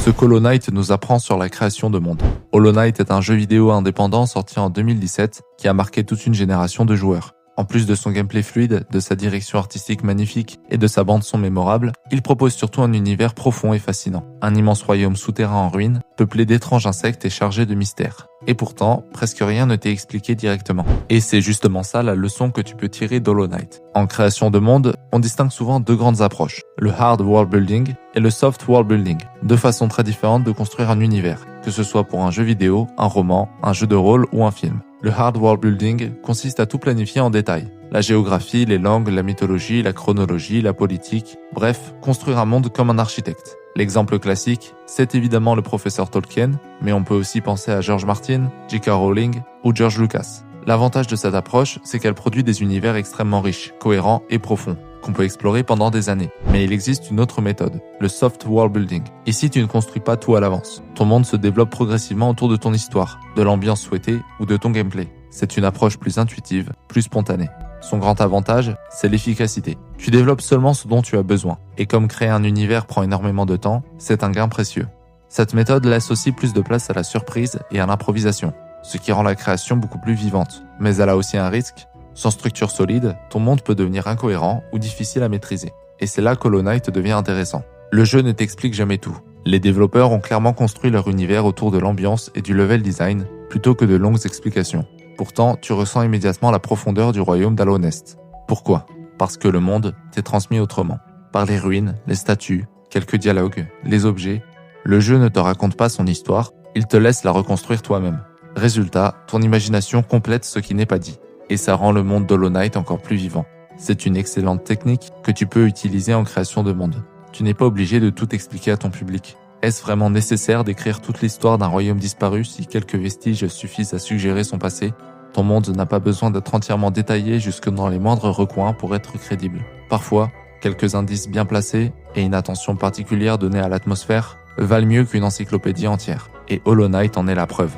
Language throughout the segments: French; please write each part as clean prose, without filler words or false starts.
ce qu'Hollow Knight nous apprend sur la création de mondes. Hollow Knight est un jeu vidéo indépendant sorti en 2017 qui a marqué toute une génération de joueurs. En plus de son gameplay fluide, de sa direction artistique magnifique et de sa bande-son mémorable, il propose surtout un univers profond et fascinant. Un immense royaume souterrain en ruine, peuplé d'étranges insectes et chargé de mystères. Et pourtant, presque rien ne t'est expliqué directement. Et c'est justement ça la leçon que tu peux tirer d'Hollow Knight. En création de monde, on distingue souvent deux grandes approches, le hard world building et le soft world building. Deux façons très différentes de construire un univers, que ce soit pour un jeu vidéo, un roman, un jeu de rôle ou un film. Le hard world building consiste à tout planifier en détail. La géographie, les langues, la mythologie, la chronologie, la politique, bref, construire un monde comme un architecte. L'exemple classique, c'est évidemment le professeur Tolkien, mais on peut aussi penser à George Martin, J.K. Rowling ou George Lucas. L'avantage de cette approche, c'est qu'elle produit des univers extrêmement riches, cohérents et profonds, qu'on peut explorer pendant des années. Mais il existe une autre méthode, le soft world building. Ici, tu ne construis pas tout à l'avance. Ton monde se développe progressivement autour de ton histoire, de l'ambiance souhaitée ou de ton gameplay. C'est une approche plus intuitive, plus spontanée. Son grand avantage, c'est l'efficacité. Tu développes seulement ce dont tu as besoin. Et comme créer un univers prend énormément de temps, c'est un gain précieux. Cette méthode laisse aussi plus de place à la surprise et à l'improvisation, ce qui rend la création beaucoup plus vivante. Mais elle a aussi un risque. Sans structure solide, ton monde peut devenir incohérent ou difficile à maîtriser. Et c'est là qu'Hollow Knight devient intéressant. Le jeu ne t'explique jamais tout. Les développeurs ont clairement construit leur univers autour de l'ambiance et du level design, plutôt que de longues explications. Pourtant, tu ressens immédiatement la profondeur du royaume d'Hallownest. Pourquoi ? Parce que le monde t'est transmis autrement. Par les ruines, les statues, quelques dialogues, les objets. Le jeu ne te raconte pas son histoire, il te laisse la reconstruire toi-même. Résultat, ton imagination complète ce qui n'est pas dit. Et ça rend le monde d'Hollow Knight encore plus vivant. C'est une excellente technique que tu peux utiliser en création de monde. Tu n'es pas obligé de tout expliquer à ton public. Est-ce vraiment nécessaire d'écrire toute l'histoire d'un royaume disparu si quelques vestiges suffisent à suggérer son passé ? Ton monde n'a pas besoin d'être entièrement détaillé jusque dans les moindres recoins pour être crédible. Parfois, quelques indices bien placés et une attention particulière donnée à l'atmosphère valent mieux qu'une encyclopédie entière. Et Hollow Knight en est la preuve.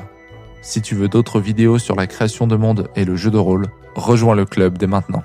Si tu veux d'autres vidéos sur la création de monde et le jeu de rôle, rejoins le club dès maintenant.